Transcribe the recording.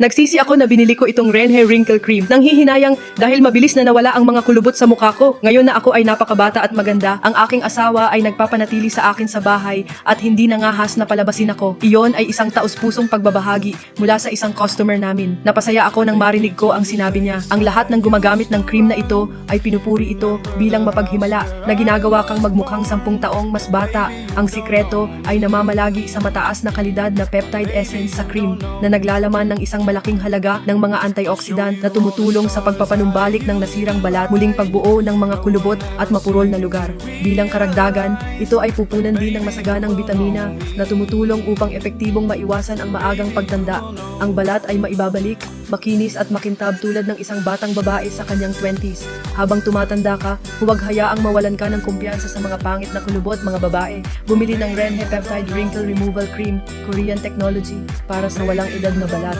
Nagsisi ako na binili ko itong Renhe Wrinkle Cream. Nanghihinayang dahil mabilis na nawala ang mga kulubot sa mukha ko. Ngayon na ako ay napakabata at maganda, ang aking asawa ay nagpapanatili sa akin sa bahay at hindi nangahas na palabasin ako. Iyon ay isang taus-pusong pagbabahagi mula sa isang customer namin. Napasaya ako nang marinig ko ang sinabi niya. Ang lahat ng gumagamit ng cream na ito ay pinupuri ito bilang mapaghimala na ginagawa kang magmukhang 10 taong mas bata. Ang sikreto ay namamalagi sa mataas na kalidad na peptide essence sa cream na naglalaman ng isang malaking halaga ng mga antioxidant na tumutulong sa pagpapanumbalik ng nasirang balat, muling pagbuo ng mga kulubot at mapurol na lugar. Bilang karagdagan, ito ay pupunan din ng masaganang bitamina na tumutulong upang epektibong maiwasan ang maagang pagtanda. Ang balat ay maibabalik, makinis at makintab tulad ng isang batang babae sa kanyang 20s. Habang tumatanda ka, huwag hayaang mawalan ka ng kumpiyansa sa mga pangit na kulubot, mga babae. Bumili ng Renhe Peptide Wrinkle Removal Cream, Korean technology, para sa walang edad na balat.